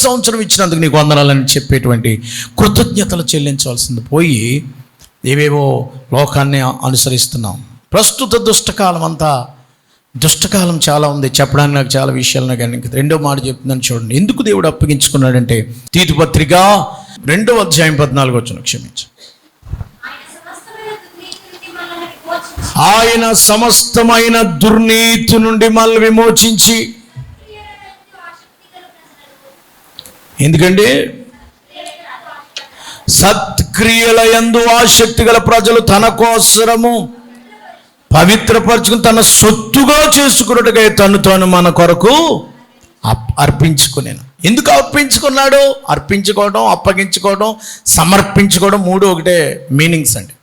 సంవత్సరం ఇచ్చినందుకు నీకు వందనాలని చెప్పేటువంటి కృతజ్ఞతలు చెల్లించవలసింది పోయి ఏవేవో లోకాన్ని అనుసరిస్తున్నాం. ప్రస్తుత దుష్టకాలం చాలా ఉంది. చెప్పడానికి నాకు చాలా విషయాలు. కానీ రెండో మాట చెప్తున్నాను చూడండి. ఎందుకు దేవుడు అప్పగించుకున్నాడంటే తీతు పత్రిక 2వ అధ్యాయం 14వ వచనం, క్షమించు. ఆయన సమస్తమైన దుర్నీతి నుండి మనల్ని విమోచించి, ఎందుకంటే సత్క్రియల యందు ఆసక్తి గల ప్రజలు తన కోసరము పవిత్రపరచుకుని తన సొత్తుగా చేసుకున్నట్టుగా తాను మన కొరకు అర్పించుకునేను. ఎందుకు అర్పించుకున్నాడు? అర్పించుకోవడం, అప్పగించుకోవడం, సమర్పించుకోవడం 3 ఒకటే మీనింగ్స్ అండి.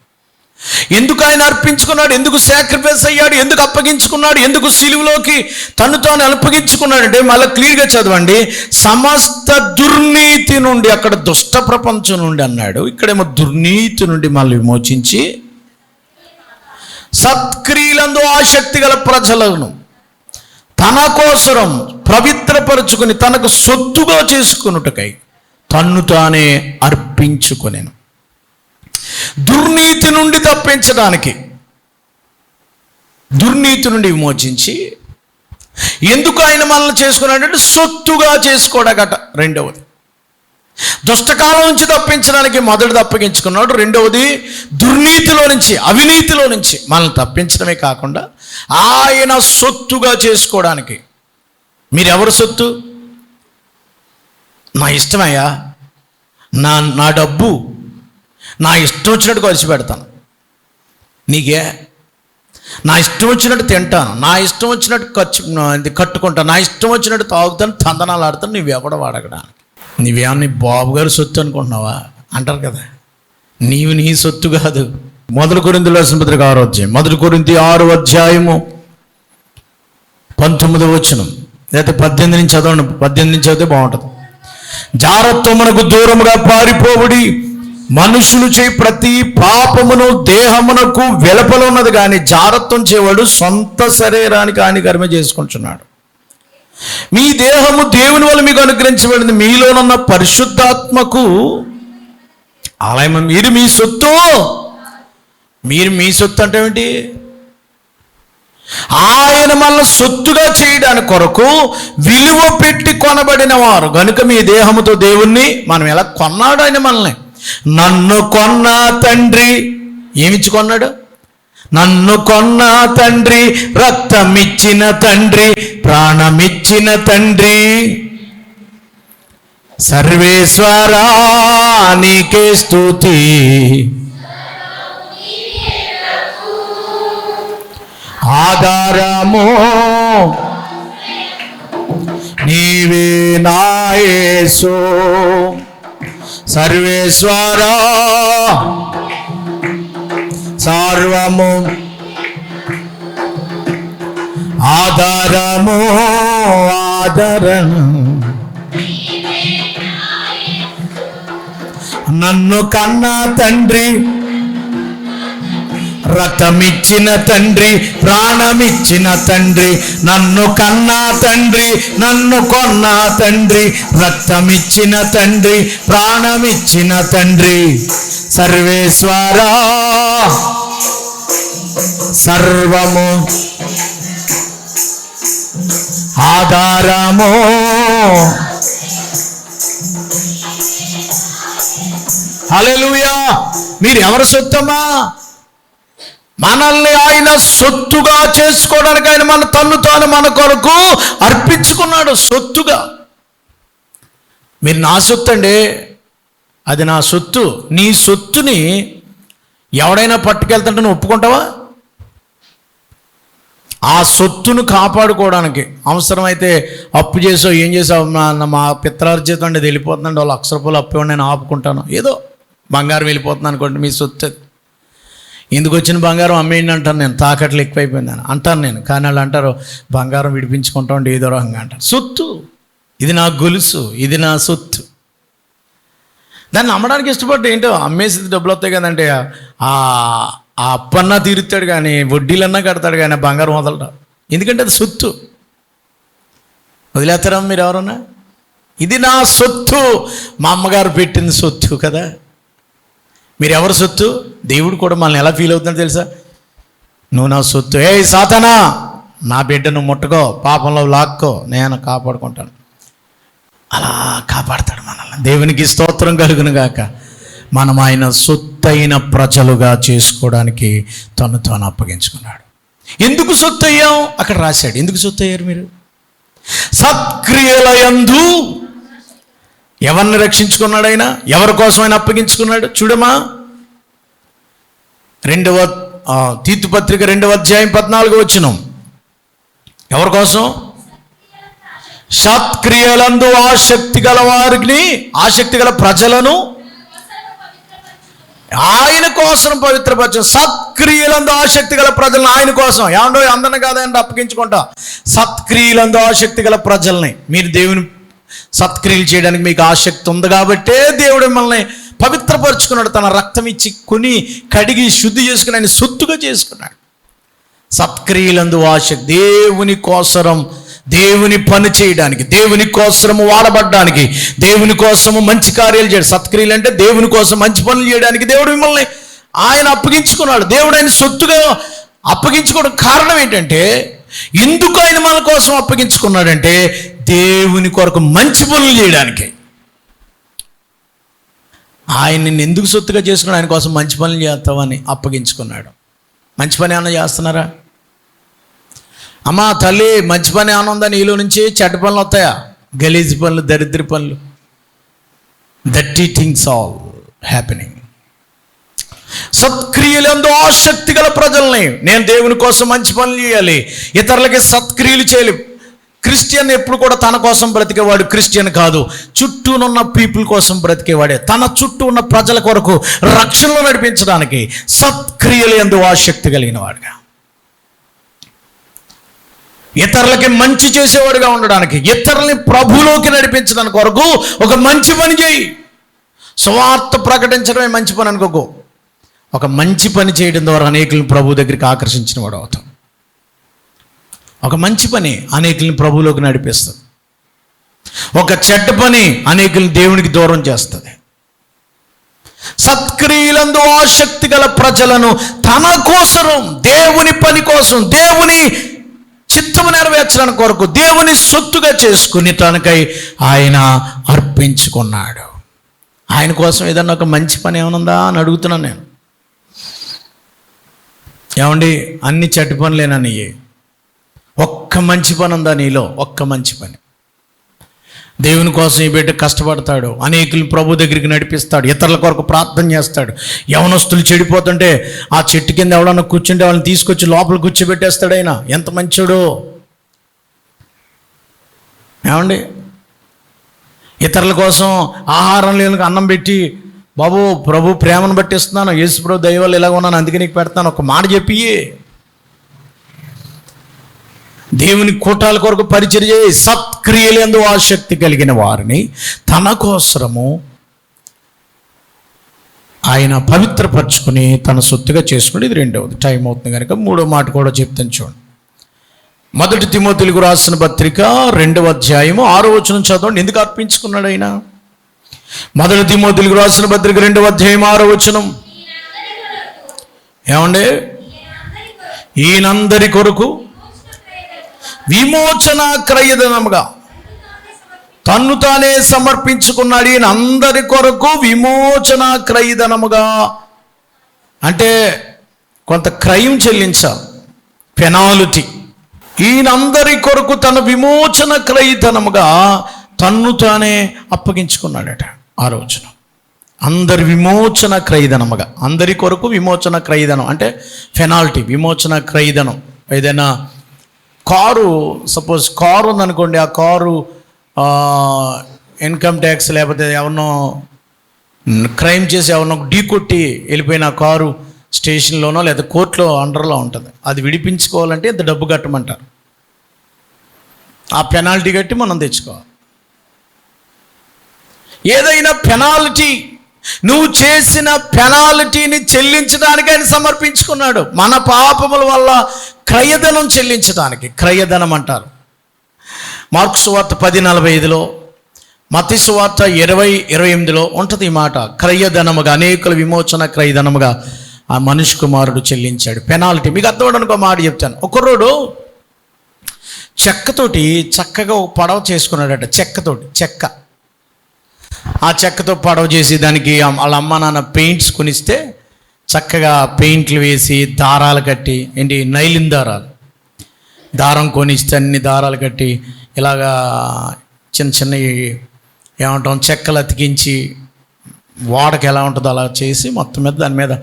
ఎందుకు ఆయన అర్పించుకున్నాడు? ఎందుకు సాక్రిఫైస్ అయ్యాడు? ఎందుకు అప్పగించుకున్నాడు? ఎందుకు సిలువలోకి తాను అప్పగించుకున్నాడంటే మళ్ళీ క్లియర్గా చదవండి. సమస్త దుర్నీతి నుండి, అక్కడ దుష్ట ప్రపంచం నుండి అన్నాడు, ఇక్కడేమో దుర్నీతి నుండి మళ్ళీ విమోచించి సత్క్రియలందు ఆసక్తి గల ప్రజలను తన కోసరం పవిత్రపరచుకుని తనకు సొత్తుగా చేసుకున్నట్టుకై తన్ను తానే అర్పించుకొనెను. దుర్నీతి నుండి తప్పించడానికి, దుర్నీతి నుండి విమోచించి, ఎందుకు ఆయన మనల్ని చేసుకున్నాడంటే సొత్తుగా చేసుకోవడాకట. రెండవది దుష్టకాలం నుంచి తప్పించడానికి మొదటిది అప్పగించుకున్నాడు. రెండవది దుర్నీతిలో నుంచి, అవినీతిలో నుంచి మనల్ని తప్పించడమే కాకుండా ఆయన సొత్తుగా చేసుకోవడానికి. మీరెవరు సొత్తు? నా ఇష్టమయ్యా, నా డబ్బు నా ఇష్టం వచ్చినట్టు ఖర్చు పెడతాను, నీకే నా ఇష్టం వచ్చినట్టు తింటాను, నా ఇష్టం వచ్చినట్టు కట్టుకుంటాను, నా ఇష్టం వచ్చినట్టు తాగుతాను, తందనాలు ఆడతాను, నువ్వెవడ వాడగడానికి. నీవేమన్నా బాబు గారు సొత్తు అనుకుంటున్నావా అంటారు కదా. నీవు నీ సొత్తు కాదు. 1 కొరింథీయుల రాసిన పత్రిక 6వ అధ్యాయం, 1 కొరింథీ 6వ అధ్యాయము 19వ వచనం లేకపోతే 18 నుంచి చదవండి. 18 నుంచి చదివితే బాగుంటుంది. జారత్వమునకు దూరముగా పారిపోవుడి, మనుషులు చేయి ప్రతి పాపమును దేహమునకు వెలుపల ఉన్నది కానీ జారత్వం చేయవాడు సొంత శరీరానికి హానికరమే చేసుకుంటున్నాడు. మీ దేహము దేవుని వల్ల మీకు అనుగ్రహించబడింది, మీలోనున్న పరిశుద్ధాత్మకు ఆలయం. మీరు మీ సొత్తు. మీరు మీ సొత్తు అంటే ఏమిటి? ఆయన మనల్ని సొత్తుగా చేయడానికి కొరకు విలువ పెట్టి కొనబడిన వారు గనుక మీ దేహముతో దేవుణ్ణి మనం ఎలా కొన్నాడు? ఆయన మనల్ని నన్ను కొన్న తండ్రి ఏమిచ్చి కొన్నాడు? నన్ను కొన్న తండ్రి, రక్తమిచ్చిన తండ్రి, ప్రాణమిచ్చిన తండ్రి, సర్వేశ్వరా నీకే స్తుతి, ఆధారము నీవే నా యేసు, సర్వేశ్వరా సర్వము ఆధారము ఆదరణ, నన్ను కన్న తండ్రి, రక్తమిచ్చిన తండ్రి, ప్రాణమిచ్చిన తండ్రి, నన్ను కన్న తండ్రి, నన్ను కొన్న తండ్రి, రక్తమిచ్చిన తండ్రి, ప్రాణమిచ్చిన తండ్రి, సర్వేశ్వరా సర్వము ఆధారము. హల్లెలూయా. మీరు ఎవరు సొత్తమ్మా? మనల్ని ఆయన సొత్తుగా చేసుకోవడానికి ఆయన తన్ను తాను మన కొరకు అర్పించుకున్నాడు సొత్తుగా. మీరు నా సొత్తు అండి, అది నా సొత్తు. నీ సొత్తుని ఎవడైనా పట్టుకెళ్తుంటే నువ్వు ఒప్పుకుంటావా? ఆ సొత్తును కాపాడుకోవడానికి అవసరమైతే అప్పు చేసో ఏం చేసావు, మా పిత్రార్జితం అండి అది వెళ్ళిపోతుందండి, వాళ్ళు ₹1,00,000 అప్పు ఇవ్వండి నేను ఆపుకుంటాను, ఏదో బంగారం వెళ్ళిపోతుంది అనుకోండి, మీ సొత్తు. ఎందుకు వచ్చిన బంగారం అమ్మేయండి అంటాను నేను, తాకట్లు ఎక్కువైపోయిందని అంటాను నేను. కానీ వాళ్ళు అంటారు బంగారం విడిపించుకుంటాం ఏదో రకంగా అంటారు. సొత్తు, ఇది నా గొలుసు, ఇది నా సొత్తు. దాన్ని అమ్మడానికి ఇష్టపడ్డా ఏంటో అమ్మేసి డబ్బులు వస్తాయి కదంటే ఆ అప్పన్నా తీరుతాడు కానీ వడ్డీలన్నా కడతాడు కానీ బంగారం వదలడు. ఎందుకంటే అది సొత్తు. వదిలేస్తారా మీరు ఎవరన్నా? ఇది నా సొత్తు. మా అమ్మగారు పెట్టిన సొత్తు కదా. మీరు ఎవరి సొత్తు? దేవుడు కూడా మనల్ని ఎలా ఫీల్ అవుతుందో తెలుసా? నువ్వు నా సొత్తు, ఏ సాతానా నా బిడ్డను ముట్టుకో, పాపంలో లాక్కో, నేను కాపాడుకుంటాను. అలా కాపాడతాడు మనల్ని. దేవునికి స్తోత్రం కలుగును గాక. మనం ఆయన సొత్తైన ప్రజలుగా చేసుకోవడానికి తను తాను అప్పగించుకున్నాడు. ఎందుకు సొత్తు అయ్యాం అక్కడ రాశాడు. ఎందుకు సొత్తు అయ్యారు మీరు? సత్క్రియల యందు ఎవరిని రక్షించుకున్నాడు ఆయన? ఎవరి కోసం ఆయన అప్పగించుకున్నాడు? చూడమా, తీతు పత్రిక 2వ అధ్యాయం 14వ వచనం. ఎవరి కోసం? సత్క్రియలందు ఆసక్తి గల వారిని, ఆసక్తి గల ప్రజలను ఆయన కోసం పవిత్రపరచు. సత్క్రియలందు ఆసక్తి గల ప్రజలను ఆయన కోసం. ఏమండో అందరిని కాదండి అప్పగించుకుంటా. సత్క్రియలందు ఆసక్తి గల ప్రజల్ని, మీరు దేవుని సత్క్రియలు చేయడానికి మీకు ఆసక్తి ఉంది కాబట్టే దేవుడు మిమ్మల్ని పవిత్రపరుచుకున్నాడు. తన రక్తం ఇచ్చి కొని కడిగి శుద్ధి చేసుకుని ఆయన సొత్తుగా చేసుకున్నాడు. సత్క్రియలందు ఆసక్తి, దేవుని కోసరం, దేవుని పని చేయడానికి, దేవుని కోసము వాడబడ్డానికి, దేవుని కోసము మంచి కార్యాలు చేయడం. సత్క్రియలు అంటే దేవుని కోసం మంచి పనులు చేయడానికి దేవుడు మిమ్మల్ని ఆయన అప్పగించుకున్నాడు. దేవుడు ఆయన సొత్తుగా అప్పగించుకోవడం కారణం ఏంటంటే, ఎందుకు ఆయన మన కోసం అప్పగించుకున్నాడంటే దేవుని కొరకు మంచి పనులు చేయడానికి. ఆయన నిన్ను ఎందుకు సొత్తుగా చేసుకున్నాడు? ఆయన కోసం మంచి పనులు చేస్తామని అప్పగించుకున్నాడు. మంచి పని ఏమన్నా చేస్తున్నారా? అమ్మా తల్లి, మంచి పని ఏమైనా ఉందా నీలో నుంచి? చెడ్డ పనులు వస్తాయా? గలీజ్ పనులు, దరిద్ర పనులు, దట్టి థింగ్స్ ఆల్ హ్యాపెనింగ్. సత్క్రియలందు ఆసక్తి గల ప్రజల్ని, నేను దేవుని కోసం మంచి పనులు చేయాలి, ఇతరులకి సత్క్రియలు చేయాలి. క్రిస్టియన్ ఎప్పుడు కూడా తన కోసం బ్రతికేవాడు క్రిస్టియన్ కాదు, చుట్టూనున్న పీపుల్ కోసం బ్రతికేవాడే. తన చుట్టూ ఉన్న ప్రజల కొరకు రక్షణలో నడిపించడానికి సత్క్రియలందు ఆసక్తి కలిగిన వాడుగా, ఇతరులకి మంచి చేసేవాడుగా ఉండడానికి, ఇతరులని ప్రభులోకి నడిపించడానికి కొరకు ఒక మంచి పని చేయి. సువార్త ప్రకటించడమే మంచి పని అనుకోకు. ఒక మంచి పని చేయడం ద్వారా అనేకులను ప్రభు దగ్గరికి ఆకర్షించిన వాడు అవుతాం. ఒక మంచి పని అనేకులను ప్రభులోకి నడిపిస్తుంది. ఒక చెడ్డ పని అనేకులను దేవునికి దూరం చేస్తుంది. సత్క్రియలందు ఆసక్తి గల ప్రజలను తన కోసరం, దేవుని పని కోసం, దేవుని చిత్తము నెరవేర్చడానికి కొరకు, దేవుని సొత్తుగా చేసుకుని తనకై ఆయన అర్పించుకున్నాడు. ఆయన కోసం ఏదన్నా ఒక మంచి పని ఏమనుందా అని అడుగుతున్నాను నేను. ఏమండి, అన్ని చెడ్డ పనులేనా నీ? ఒక్క మంచి పని ఉందా నీలో? ఒక్క మంచి పని. దేవుని కోసం ఈ బిడ్డ కష్టపడతాడు, అనేకులు ప్రభు దగ్గరికి నడిపిస్తాడు, ఇతరుల కొరకు ప్రార్థన చేస్తాడు. యవనస్తులు చెడిపోతుంటే ఆ చెట్టు కింద ఎవడన్నా కూర్చుంటే వాళ్ళని తీసుకొచ్చి లోపల కూర్చోబెట్టేస్తాడు ఆయన. ఎంత మంచోడు. ఏమండి, ఇతరుల కోసం ఆహారం లేని అన్నం పెట్టి, బాబు ప్రభు ప్రేమను బట్టి ఇస్తున్నాను, యేసు ప్రభు దయ వల్ల ఇలాగ ఉన్నాను, అందుకే నీకు పెడతాను, ఒక మాట చెప్పి. దేవుని కూటాల కొరకు పరిచర్య చేయి. సత్క్రియలందు ఆసక్తి కలిగిన వారిని తన కోసము ఆయన పవిత్రపరచుకుని తన సొత్తుగా చేసుకుని, ఇది రెండవది. టైం అవుతుంది కనుక మూడో మాట కూడా చెప్తాను చూడండి. 1 తిమోతిలకు రాసిన పత్రిక 2వ అధ్యాయము 6వ వచనం చదవండి. ఎందుకు అర్పించుకున్నాడు ఆయన? 1 తిమోతిలకు రాసిన పత్రిక 2వ అధ్యాయం 6వ వచనం. ఏమండి, ఈయనందరి కొరకు విమోచన క్రయధనముగా తన్ను తానే సమర్పించుకున్నాడు. ఈయన అందరి కొరకు విమోచన క్రయధనముగా, అంటే కొంత క్రయం చెల్లించాలి, పెనాల్టీ. ఈయనందరి కొరకు తన విమోచన క్రయధనముగా తన్ను తానే అప్పగించుకున్నాడట. ఆ రోజున అందరి విమోచన క్రయధనముగా, అందరి కొరకు విమోచన క్రయధనం అంటే పెనాల్టీ, విమోచన క్రయధనం. ఏదైనా కారు, సపోజ్ కారు ఉందనుకోండి, ఆ కారు ఇన్కమ్ ట్యాక్స్ లేకపోతే ఎవరినో క్రైమ్ చేసి ఎవరినో ఢీ కొట్టి వెళ్ళిపోయిన కారు స్టేషన్లోనో లేదా కోర్టులో అండర్లో ఉంటుంది. అది విడిపించుకోవాలంటే ఇంత డబ్బు కట్టమంటారు. ఆ పెనాల్టీ కట్టి మనం తెచ్చుకోవాలి. ఏదైనా పెనాల్టీ, నువ్వు చేసిన పెనాల్టీని చెల్లించడానికి ఆయన సమర్పించుకున్నాడు. మన పాపముల వల్ల క్రయధనం చెల్లించడానికి, క్రయధనం అంటారు. మార్కు సువార్త 10:45 మత్తయి సువార్త 20:28 ఉంటుంది ఈ మాట. క్రయధనముగా, అనేకుల విమోచన క్రయధనముగా ఆ మనిషి కుమారుడు చెల్లించాడు. పెనాల్టీ మీకు అర్థమవడానికి ఒక మాట చెప్తాను. ఒకరోడు చెక్కతోటి చక్కగా ఒక పడవ చేసుకున్నాడట. చెక్క ఆ చెక్కతో పడవ చేసి దానికి వాళ్ళ అమ్మ నాన్న పెయింట్స్ కొనిస్తే చక్కగా పెయింట్లు వేసి దారాలు కట్టి, నైలిన్ దారం కొనిస్తే అన్ని దారాలు కట్టి ఇలాగా చిన్నవి ఏమంటాం చెక్కలు అతికించి వాడకి ఎలా ఉంటుందో అలా చేసి మొత్తం మీద దాని మీద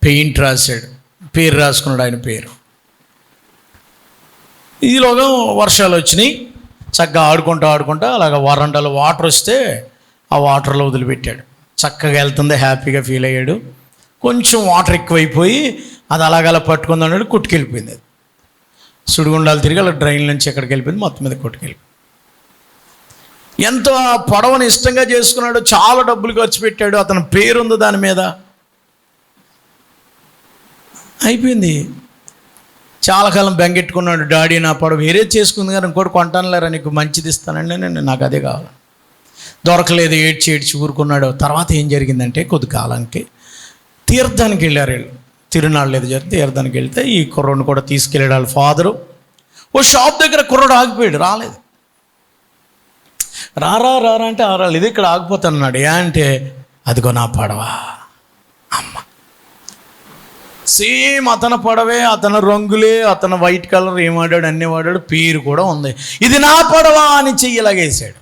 పెయింట్ రాశాడు. పేరు రాసుకున్నాడు, ఆయన పేరు. ఈలోగా వర్షాలు వచ్చినాయి. చక్కగా ఆడుకుంటూ అలాగ వరండాలో వాటర్ వస్తే ఆ వాటర్లో వదిలిపెట్టాడు. చక్కగా వెళ్తుంది, హ్యాపీగా ఫీల్ అయ్యాడు. కొంచెం వాటర్ ఎక్కువైపోయి అది అలాగలా పట్టుకుందన్నాడు, కొట్టుకెళ్ళిపోయింది. అది సుడిగుండాలు తిరిగి అలా డ్రైన్ నుంచి ఎక్కడికి వెళ్ళిపోయింది, మొత్తం మీద కొట్టుకెళ్ళిపోయింది. ఎంతో ఆ పడవని ఇష్టంగా చేసుకున్నాడు, చాలా డబ్బులు ఖర్చు పెట్టాడు, అతని పేరుంది దాని మీద. అయిపోయింది. చాలా కాలం బెంగెట్టుకున్నాడు. డాడీ నా పడవ వేరే చేసుకుంది కానీ ఇంకోటి కొంటానులేరా, నీకు మంచిది ఇస్తానండి, నేను నాకు అదే కావాలి. దొరకలేదు, ఏడ్చి ఊరుకున్నాడు. తర్వాత ఏం జరిగిందంటే కొద్ది కాలానికి తీర్థానికి వెళ్ళారు వీళ్ళు. తిరునాళ్ళు ఏదో జరిగితే తీర్థానికి వెళ్తే ఈ కుర్రోడిని కూడా తీసుకెళ్ళాడు వాళ్ళ ఫాదరు. ఓ షాప్ దగ్గర కుర్రోడు ఆగిపోయాడు, రాలేదు. రారా అంటే రాలేదు, ఇక్కడ ఆగిపోతానన్నాడు. ఏ అంటే అదిగో నా పడవ. అమ్మ సేమ్ అతని పడవే, అతని రంగులే, అతను వైట్ కలర్ ఏం వాడాడు అన్నీ వాడాడు, పేరు కూడా ఉంది. ఇది నా పడవ అని చెయ్యలాగేసాడు.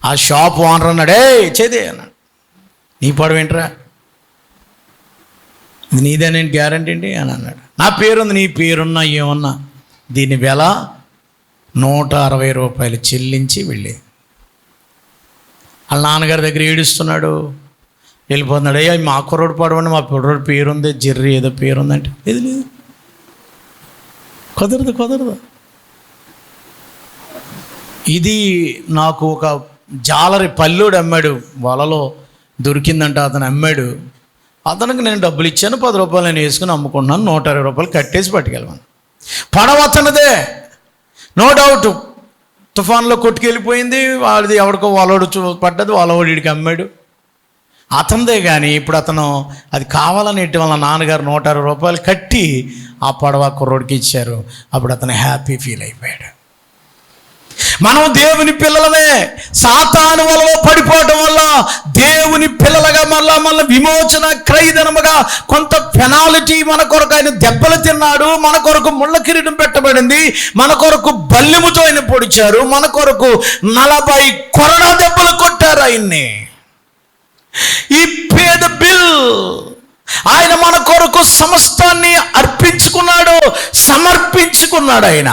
ఆ షాప్ ఓనర్ అన్నాడు, చేదే అన్నాడు. నీ పడవ ఏంట్రా, ఇది నీదేనేంటి, గ్యారంటీ ఏంటి అని అన్నాడు. నా పేరుంది, నీ పేరున్నా ఏమన్నా దీని వెల 160 రూపాయలు చెల్లించి వెళ్ళి వాళ్ళ నాన్నగారి దగ్గర ఏడుస్తున్నాడు. వెళ్ళిపోతున్నాడు. అయ్యా మా కుర్రోడు పడవండి, మా కుర్రోడు పేరుంది, జెర్రీ ఏదో పేరుందంటే ఇది లేదు, కుదరదు. ఇది నాకు ఒక జాలరి పల్లెడు అమ్మాడు, వలలో దొరికిందంట, అతను అమ్మాడు. అతనికి నేను డబ్బులు ఇచ్చాను, 10 రూపాయలు నేను వేసుకుని అమ్ముకుంటున్నాను, 120 రూపాయలు కట్టేసి పట్టుకెళ్ళమని. పడవ అతనిదే, నో డౌట్. తుఫాన్లో కొట్టుకెళ్ళిపోయింది, వాళ్ళది ఎవరికో వలవడు పడ్డది, వలవడికి అమ్మాడు, అతనిదే. కానీ ఇప్పుడు అతను అది కావాలని వాళ్ళ నాన్నగారు 160 రూపాయలు కట్టి ఆ పడవ కుర్రోడికి ఇచ్చారు. అప్పుడు అతను హ్యాపీ ఫీల్ అయిపోయాడు. మనం దేవుని పిల్లలమే, సాతాను వలలో పడిపోవటం వల్ల దేవుని పిల్లలుగా మళ్ళా విమోచన క్రయధనముగా కొంత పెనాల్టీ మన కొరకు ఆయన దెబ్బలు తిన్నాడు, మన కొరకు ముళ్ళ కిరీటం పెట్టబడింది, మన కొరకు బల్లెముతో ఆయన పొడిచారు, మన కొరకు 40 కొరడా దెబ్బలు కొట్టారు ఆయన్ని. ఈ పేద బిల్ ఆయన మన కొరకు సమస్తాన్ని అర్పించుకున్నాడు, సమర్పించుకున్నాడు. ఆయన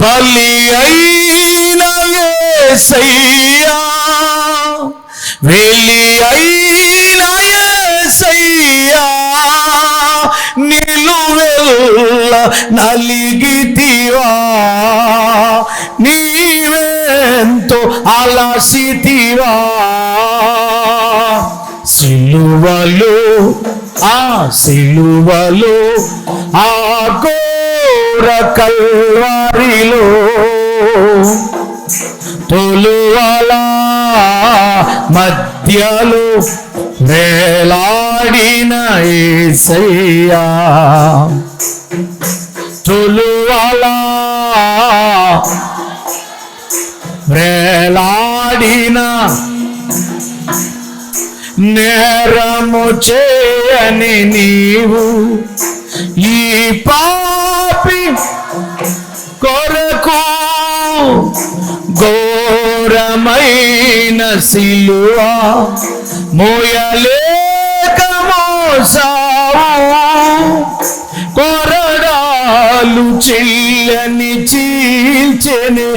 బలి అయిన యేసయ్యా, వెలి అయిన యేసయ్యా, నిలువెల్ల నలిగితివా, నీవెంతో అలసితివా, సిలువలో ఆ ఘోర కల్వరిలో తొలువల మధ్యలో వేలాడిన యేసయ్యా, తొలువల వేలాడిన నేరము చేయని నీవు ఈ పాపి కొరకు ఘోరమైన సిలువ మోయలేక మోసావు, కొరడాలు చెల్లని చీల్చెని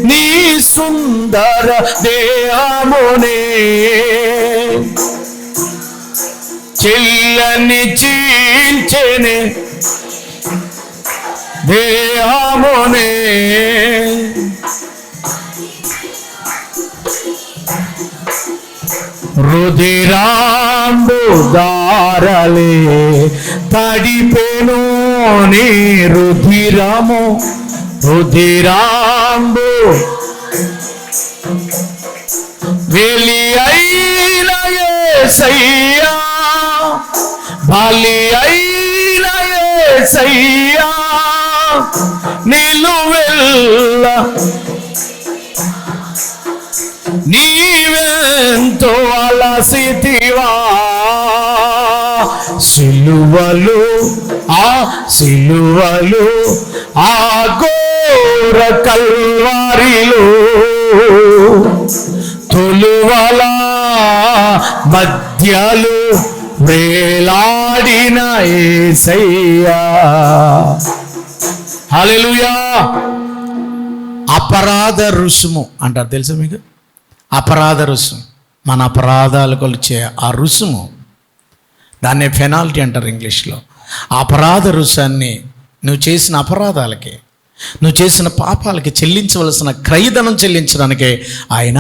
నీ సుందర దేహమునే, చెల్లని చీల్చెని దేహమునే, రుధిరాంబు దారలే తడిపెను నీ రుధిరము రుధిరాంబు వెలి అయిన యేసయ్యా, బలి అయిన యేసయ్యా, నిలువెల్ల నీవెంతో అలసితివా, సిలువలు ఆ సిలువలు ఆ ఘోర కల్వారిలో తొలువల మధ్యలు వేలాడిన యేసయ్యా. హల్లెలూయా. అపరాధ రుసుము అంటారు తెలుసా మీకు? అపరాధ రుసుము, మన అపరాధాలు కొలిచే ఆ రుసుము, దాన్నే పెనాల్టీ అంటారు ఇంగ్లీష్లో. అపరాధ రుసాన్ని నువ్వు చేసిన అపరాధాలకి, నువ్వు చేసిన పాపాలకి చెల్లించవలసిన క్రయధనం చెల్లించడానికే ఆయన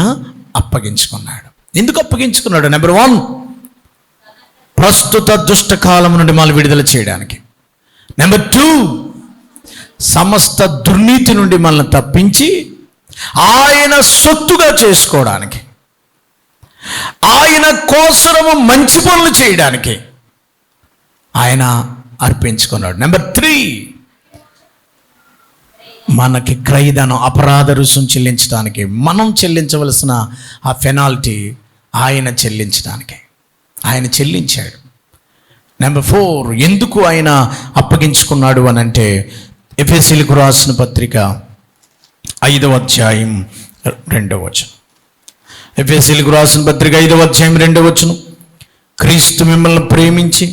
అప్పగించుకున్నాడు. ఎందుకు అప్పగించుకున్నాడు? నెంబర్ 1, ప్రస్తుత దుష్టకాలం నుండి మళ్ళీ విడుదల చేయడానికి. నెంబర్ 2, సమస్త దుర్నీతి నుండి మనల్ని తప్పించి ఆయన సొత్తుగా చేసుకోవడానికి, ఆయన కోసరము మంచి పనులు చేయడానికి ఆయన అర్పించుకున్నాడు. నెంబర్ 3, మనకి క్రయధనం, అపరాధ రుసుము చెల్లించడానికి, మనం చెల్లించవలసిన ఆ పెనాల్టీ ఆయన చెల్లించడానికి ఆయన చెల్లించాడు. నెంబర్ 4, ఎందుకు ఆయన అప్పగించుకున్నాడు అని అంటే, ఎఫెసీయులకు రాసిన పత్రిక 5వ అధ్యాయం 2వ వచనం. ఎఫెసీయులకు రాసిన పత్రిక 5వ అధ్యాయం 2వ వచనం. క్రీస్తు మిమ్మల్ని ప్రేమించి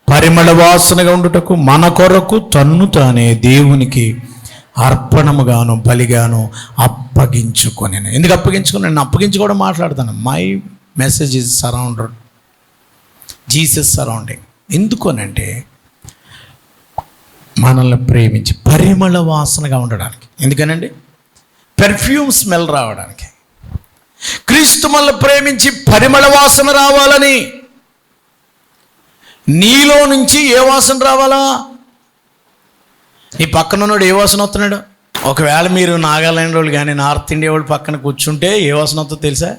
పరిమళ వాసనగా ఉండుటకు మన కొరకు తన్ను తానే దేవునికి అర్పణముగాను బలిగాను అప్పగించుకొని. ఎందుకు అప్పగించుకుని? నేను అప్పగించుకోవడం మాట్లాడతాను. My message is surrounded Jesus surrounding. ఎందుకనంటే మనల్ని ప్రేమించి పరిమళ వాసనగా ఉండడానికి. ఎందుకనండి? పెర్ఫ్యూమ్ స్మెల్ రావడానికి. క్రీస్తు మనల్ని ప్రేమించి పరిమళ వాసన రావాలని. నీలో నుంచి ఏ వాసన రావాలా? నీ పక్కన ఉన్నాడు ఏ వాసన వస్తున్నాడు? ఒకవేళ మీరు నాగాలాండ్ వాళ్ళు కానీ నార్త్ ఇండియా వాళ్ళు పక్కన కూర్చుంటే ఏ వాసన వస్తుందో తెలుసా?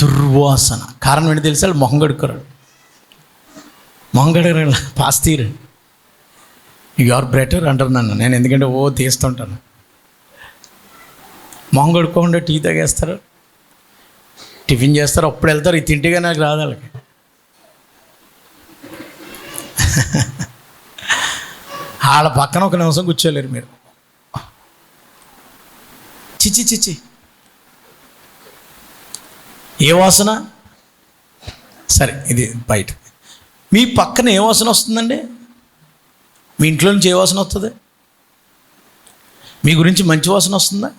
దుర్వాసన. కారణం ఏంటి తెలుసా? మొహం కడుక్కోరాడు, మొహం కడగరాడు, పాస్ తీరు. యు ఆర్ బెటర్ అంటారు నన్ను. నేను ఎందుకంటే తీస్తుంటాను. మొహం కడుక్కోకుండా టీ తాగేస్తారు, టిఫిన్ చేస్తారు, అప్పుడు వెళ్తారు. ఇది తింటిగా నాకు రాదు వాళ్ళకి. వాళ్ళ పక్కన ఒక నిమిషం కూర్చోలేరు మీరు. చిచి చిచి, ఏ వాసన? సరే, ఇది బయట. మీ పక్కన ఏ వాసన వస్తుందండి? మీ ఇంట్లో నుంచి ఏ వాసన వస్తుంది? మీ గురించి మంచి వాసన వస్తుందా?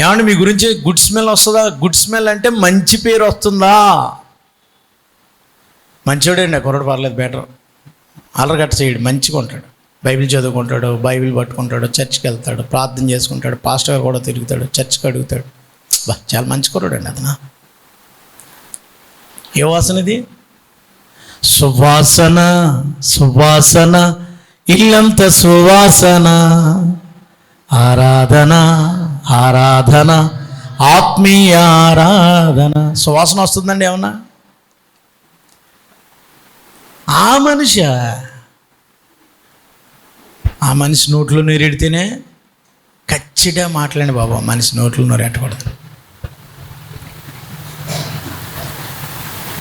ఏమంటే మీ గురించి గుడ్ స్మెల్ వస్తుందా? గుడ్ స్మెల్ అంటే మంచి పేరు వస్తుందా? మంచివాడండి ఆ కుర్రాడు, పర్లేదు, బెటర్, అల్లరగట్ట చేయడు, మంచిగా ఉంటాడు, బైబిల్ చదువుకుంటాడు, బైబిల్ పట్టుకుంటాడు, చర్చ్కి వెళ్తాడు, ప్రార్థన చేసుకుంటాడు, పాస్టర్గా కూడా తిరుగుతాడు, చర్చ్కి అడుగుతాడు. చాలా మంచి కుర్రాడండి అతను. ఏ వాసన ఇది? సువాసన, సువాసన, ఇల్లంత సువాసన, ఆరాధన, ఆరాధన, ఆత్మీయ ఆరాధన. సువాసన వస్తుందండి ఏమన్నా? ఆ మనిషి నోట్లో నీరెడితేనే ఖచ్చితంగా మాట్లాడండి బాబా, మనిషి నోట్లో నోరెట్టకూడదు.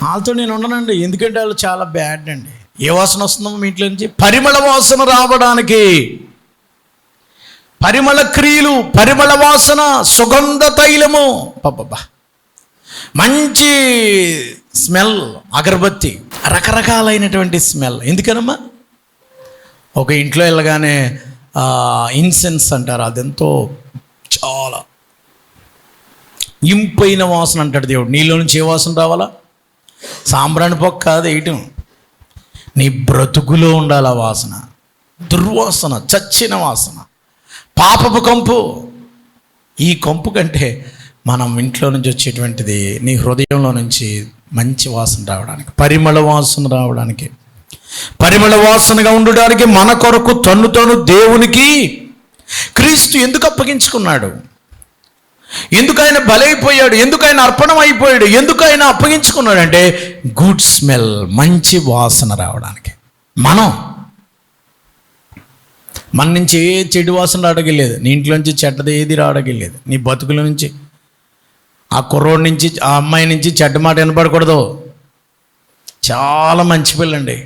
వాళ్ళతో నేను ఉండనండి, ఎందుకంటే వాళ్ళు చాలా బ్యాడ్ అండి. ఏ వాసన వస్తుందో మీ ఇంట్లో నుంచి? పరిమళ వాసన రావడానికి, పరిమళ క్రియలు, పరిమళ వాసన, సుగంధ తైలము, బాబా మంచి స్మెల్, అగరబత్తి, రకరకాలైనటువంటి స్మెల్. ఎందుకనమ్మా? ఒక ఇంట్లో వెళ్ళగానే ఇన్సెన్స్ అంటారు, అదెంతో చాలా ఇంపైన వాసన అంటాడు దేవుడు. నీలో నుంచి ఏ వాసన రావాలా? సాంబ్రాణి పొక్క కాదు వేయటం, నీ బ్రతుకులో ఉండాలి ఆ వాసన. దుర్వాసన, చచ్చిన వాసన, పాపపు కంపు. ఈ కంపు కంటే మనం ఇంట్లో నుంచి వచ్చేటువంటిది నీ హృదయంలో నుంచి మంచి వాసన రావడానికి, పరిమళ వాసన రావడానికి. పరిమళ వాసనగా ఉండడానికి మన కొరకు తన్ను తాను దేవునికి క్రీస్తు ఎందుకు అప్పగించుకున్నాడు? ఎందుకు ఆయన బలైపోయాడు? ఎందుకు ఆయన అర్పణం అయిపోయాడు? ఎందుకు ఆయన అప్పగించుకున్నాడంటే గుడ్ స్మెల్, మంచి వాసన రావడానికి. మన నుంచి ఏ చెడు వాసన రావడగలేదు, నీ ఇంట్లోంచి చెడ్డది ఏది రావడగలేదు, నీ బతుకుల నుంచి, ఆ కుర్రోడి నుంచి, ఆ అమ్మాయి నుంచి చెడ్డ మాట వినపడకూడదు. చాలా మంచి పిల్లండి,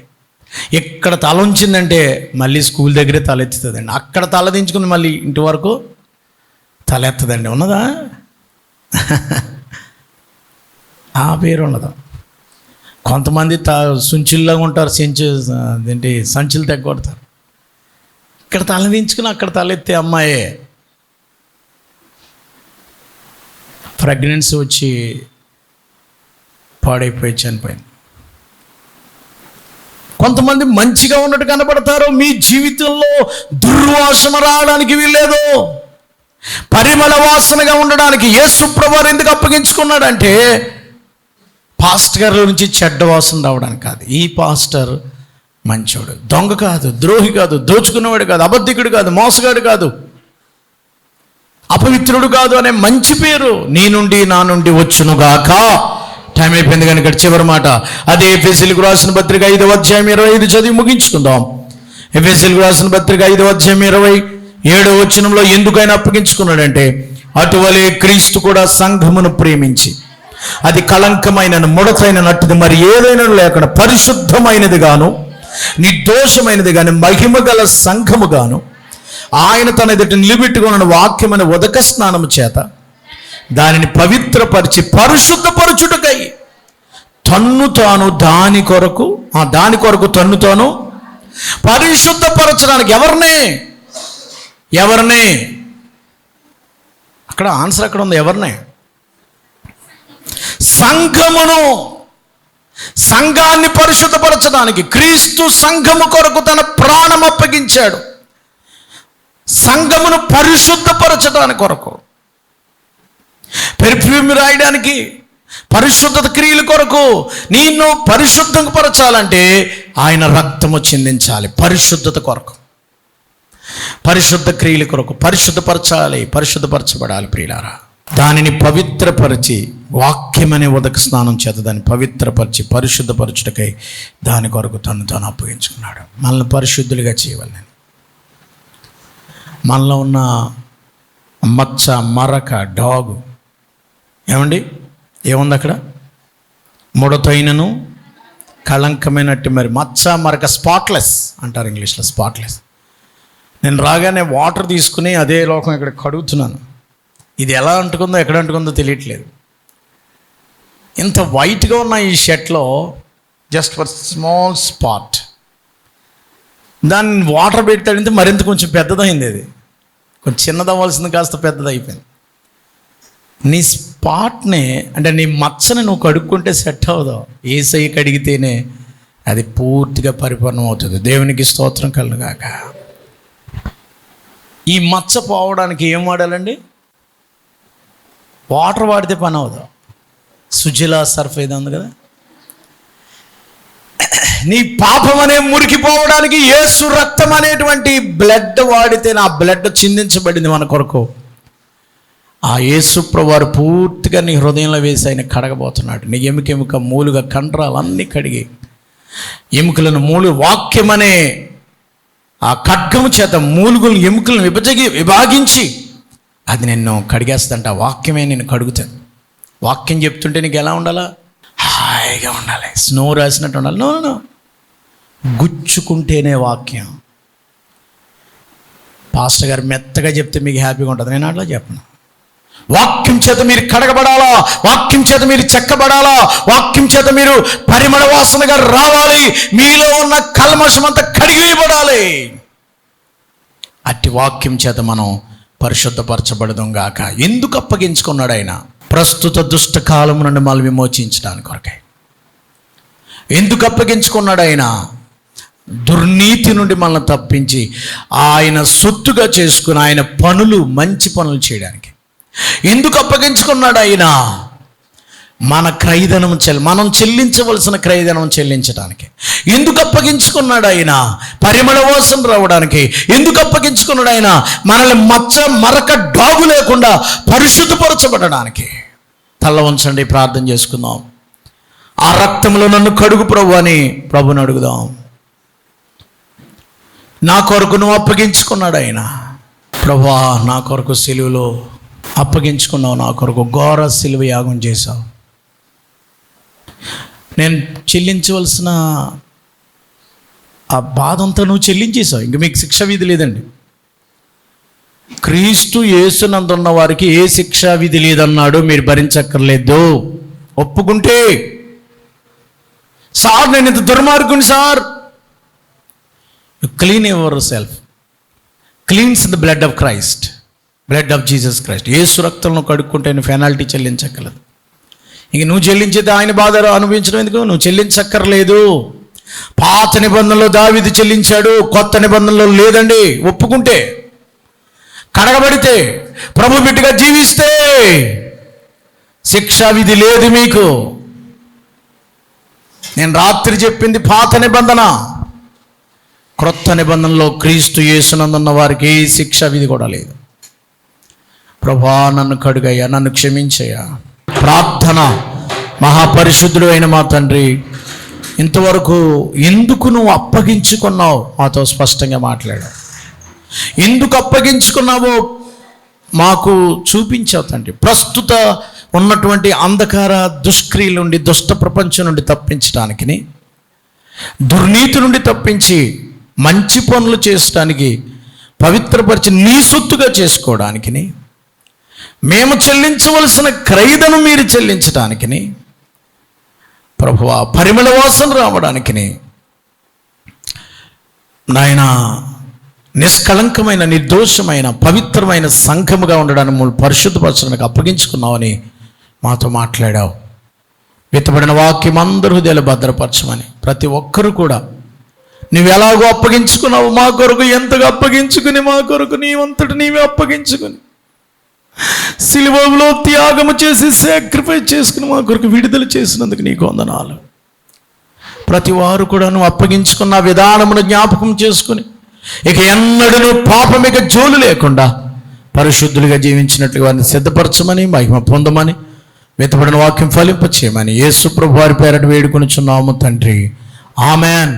ఇక్కడ తల ఉంచిందంటే మళ్ళీ స్కూల్ దగ్గరే తల ఎత్తుతుందండి, అక్కడ తల దించుకుంది మళ్ళీ ఇంటి వరకు తల ఎత్తదండి. ఉన్నదా? ఆ పేరు ఉన్నదా? కొంతమంది సుంచుల్లాగా ఉంటారు, సంచులు తెగ్గొడతారు. ఇక్కడ తల దించుకుని అక్కడ తలెత్తే అమ్మాయే ప్రెగ్నెన్సీ వచ్చి పాడైపోయి చనిపోయింది. కొంతమంది మంచిగా ఉన్నట్టు కనపడతారు, మీ జీవితంలో దుర్వాసన రావడానికి వీల్లేదు. పరిమళ వాసనగా ఉండడానికి యేసు ప్రభువు ఎందుకు అప్పగించుకున్నాడంటే పాస్టర్ గారి నుంచి చెడ్డ వాసన రావడానికి కాదు. ఈ పాస్టర్ మంచోడు, దొంగ కాదు, ద్రోహి కాదు, దోచుకున్నవాడు కాదు, అబద్ధికుడు కాదు, మోసగాడు కాదు, అపవిత్రుడు కాదు అనే మంచి పేరు నీ నుండి నా నుండి వచ్చునుగాక. టైం అయిపోయింది కనుక చివరి మాట అదే ఎఫెసీయులకు రాసిన పత్రిక 5వ అధ్యాయం 25 చదివి ముగించుకుందాం. ఎఫెసీయులకు రాసిన పత్రిక 5వ అధ్యాయం 27వ వచనంలో ఎందుకైనా అప్పగించుకున్నాడంటే అటువలే క్రీస్తు కూడా సంఘమును ప్రేమించి అది కళంకమైన ముడతైన నట్టుది మరి ఏదైనా లేకుండా పరిశుద్ధమైనది గాను నిర్దోషమైనది గాను మహిమ గల సంఘము గాను ఆయన తన ఎదుట నిలబెట్టుకున్న వాక్యమైన ఉదక స్నానము చేత దానిని పవిత్రపరిచి పరిశుద్ధపరచుటకై తన్ను తాను దాని కొరకు తన్ను తాను పరిశుద్ధపరచడానికి ఎవరినే అక్కడ ఆన్సర్ అక్కడ ఉంది. ఎవరినే? సంఘాన్ని పరిశుద్ధపరచడానికి క్రీస్తు సంఘము కొరకు తన ప్రాణం అప్పగించాడు. సంఘమును పరిశుద్ధపరచడానికి కొరకు, పెర్ఫ్యూమ్ రాయడానికి, పరిశుద్ధత క్రియల కొరకు నిన్ను పరిశుద్ధపరచాలంటే ఆయన రక్తము చిందించాలి. పరిశుద్ధత కొరకు, పరిశుద్ధ క్రియల కొరకు పరిశుద్ధపరచబడాలి. ప్రియులారా, దానిని పవిత్రపరిచి వాక్యమనే ఉదక స్నానం చేత దాన్ని పవిత్రపరిచి పరిశుద్ధపరచుటకై దాని కొరకు తను తాను అప్పగించుకున్నాడు. మనల్ని పరిశుద్ధులుగా చేయాలి. మనలో ఉన్న మచ్చ, మరక, డాగు ఏముంది అక్కడ? ముడతైనను కళంకమైనట్టు. మరి మచ్చ, మరక స్పాట్లెస్ అంటారు ఇంగ్లీష్లో, స్పాట్లెస్. నేను రాగానే వాటర్ తీసుకుని అదే లోకం ఇక్కడ కడుగుతున్నాను. ఇది ఎలా అంటుకుందో ఎక్కడ అంటుకుందో తెలియట్లేదు. ఇంత వైట్గా ఉన్న ఈ షర్ట్లో జస్ట్ ఫర్ స్మాల్ స్పాట్, దాన్ని వాటర్ పెట్టాడంటే మరింత కొంచెం పెద్దదైంది. అది కొంచెం చిన్నదవ్వాల్సింది కాస్త పెద్దదైపోయింది. నీ స్పాట్నే అంటే నీ మచ్చని నువ్వు కడుక్కుంటే సెట్ అవ్వదు. యేసయ్య కడిగితేనే అది పూర్తిగా పరిపూర్ణం అవుతుంది. దేవునికి స్తోత్రం కలుగుగాక. ఈ మచ్చ పోవడానికి ఏం వాడాలండి? వాటర్ వాడితే పని అవ్వదు. సుజలా సర్ఫ్ ఏదో ఉంది కదా. నీ పాపం అనే మురికిపోవడానికి యేసు రక్తం అనేటువంటి బ్లడ్ వాడితే నా బ్లడ్ చిందించబడింది మన కొరకు. ఆ యేసు ప్రభువారు పూర్తిగా నీ హృదయంలో వేసి ఆయన కడగబోతున్నాడు. నీ ఎముక మూలుగా కండరాలన్నీ కడిగి ఎముకలను వాక్యమనే ఆ ఖడ్గము చేత మూలుగులను ఎముకలను విభాగించి అది నిన్ను కడిగేస్తుంట. ఆ వాక్యమే నేను కడుగుతాను. వాక్యం చెప్తుంటే నీకు ఎలా ఉండాలా? హాయిగా ఉండాలి, స్నో రాసినట్టు ఉండాలి. నో గుచ్చుకుంటేనే వాక్యం. పాస్టర్ గారు మెత్తగా చెప్తే మీకు హ్యాపీగా ఉంటుంది, నేను అట్లా చెప్పను. వాక్యం చేత మీరు కడగబడాలా, వాక్యం చేత మీరు చెక్కబడాలా, వాక్యం చేత మీరు పరిమళ వాసనగా రావాలి. మీలో ఉన్న కల్మషం అంతా కడిగివేయబడాలి. అట్టి వాక్యం చేత మనం పరిశుద్ధపరచబడదాం గాక. ఎందుకు అప్పగించుకున్నాడు ఆయన? ప్రస్తుత దుష్టకాలం నుండి మనల్ని విమోచించడానికి కొరకై. ఎందుకు అప్పగించుకున్నాడు ఆయన? దుర్నీతి నుండి మనల్ని తప్పించి ఆయన సొత్తుగా చేసుకుని ఆయన మంచి పనులు చేయడానికి. ఎందుకు అప్పగించుకున్నాడు ఆయన? మన క్రయధనం మనం చెల్లించవలసిన క్రయధనం చెల్లించడానికి. ఎందుకు అప్పగించుకున్నాడు ఆయన? పరిమళ వాసన రావడానికి. ఎందుకు అప్పగించుకున్నాడు ఆయన? మనల్ని మచ్చ మరక డాగు లేకుండా పరిశుద్ధపరచబడడానికి. తల్ల వంచండి, ప్రార్థన చేసుకుందాం. ఆ రక్తంలో నన్ను కడుగు ప్రభు అని ప్రభుని అడుగుదాం. నా కొరకు నువ్వు అప్పగించుకున్నాడు ఆయన. ప్రభువా, నా కొరకు సిలువలో అప్పగించుకున్నావు, నా కొరకు ఘోర సిలువ యాగం చేశావు. నేను చెల్లించవలసిన ఆ బాధ అంతా నువ్వు చెల్లించేశావు. ఇంక మీకు శిక్ష విధి లేదండి. క్రీస్తు యేసునందున్న వారికి ఏ శిక్షా విధి లేదన్నాడు. మీరు భరించక్కర్లేదు. ఒప్పుకుంటే, సార్ నేను ఇంత దుర్మార్గుని sir, clean your self, cleanse the blood of Christ, blood of Jesus Christ. యేసు రక్తంలో కడుక్కుంటే నువ్వు పెనాల్టీ చెల్లించక్కర్లేదు. ఇంక నువ్వు చెల్లించేది ఆయన బాధ అనుభవించడం ఎందుకు? నువ్వు చెల్లించక్కర్లేదు. పాత నిబంధనలో దావీదు చెల్లించాడు, కొత్త నిబంధనలో లేదండి. ఒప్పుకుంటే, కడగబడితే, ప్రభు బిడ్డగా జీవిస్తే శిక్షా విధి లేదు మీకు. నేను రాత్రి చెప్పింది పాత నిబంధన. క్రొత్త నిబంధనలో క్రీస్తు యేసునందున్న వారికి ఏ శిక్షా విధి కూడా లేదు. ప్రభువా, నన్ను కడుగయ్యా, నన్ను క్షమించయ్యా. ప్రార్థన. మహాపరిశుద్ధుడు అయిన మా తండ్రి, ఇంతవరకు ఎందుకు నువ్వు అప్పగించుకున్నావు మాతో స్పష్టంగా మాట్లాడావు. ఎందుకు అప్పగించుకున్నావో మాకు చూపించావు తండ్రి. ప్రస్తుత ఉన్నటువంటి అంధకార దుష్క్రియల నుండి, దుష్ట ప్రపంచం నుండి తప్పించడానికి, దుర్నీతి నుండి తప్పించి మంచి పనులు చేయడానికి, పవిత్రపరిచి నీ సొత్తుగా చేసుకోవడానికి, మేము చెల్లించవలసిన క్రయధనం మీరు చెల్లించడానికి, ప్రభువా పరిమళ వాసన రావడానికి, నాయన నిష్కళంకమైన, నిర్దోషమైన, పవిత్రమైన సంఘముగా ఉండడానికి, మూడు పరిశుద్ధపరచడానికి అప్పగించుకున్నావని మాతో మాట్లాడావు. విత్తబడిన వాక్యం అందరూ హృదయాలు భద్రపరచమని, ప్రతి ఒక్కరూ కూడా నువ్వు ఎలాగో అప్పగించుకున్నావు మా కొరకు, ఎంతగా అప్పగించుకుని, మా కొరకు నీవంతటి నీవే అప్పగించుకుని, సిలువలో త్యాగము చేసి సాక్రిఫైస్ చేసుకుని మా కొరకు విడుదల చేసినందుకు నీకు వందనాలు. ప్రతి వారు కూడా నువ్వు అప్పగించుకున్న విధానమును జ్ఞాపకం చేసుకుని, ఇక ఎన్నడూ పాపం ఇక జోలు లేకుండా పరిశుద్ధులుగా జీవించినట్లుగా వారిని సిద్ధపరచమని, మహిమ పొందమని, వెతబడిన వాక్యం ఫలింపచేయమని యేసు ప్రభు వారి పేరట వేడుకొనుచున్నాము తండ్రి. ఆమెన్.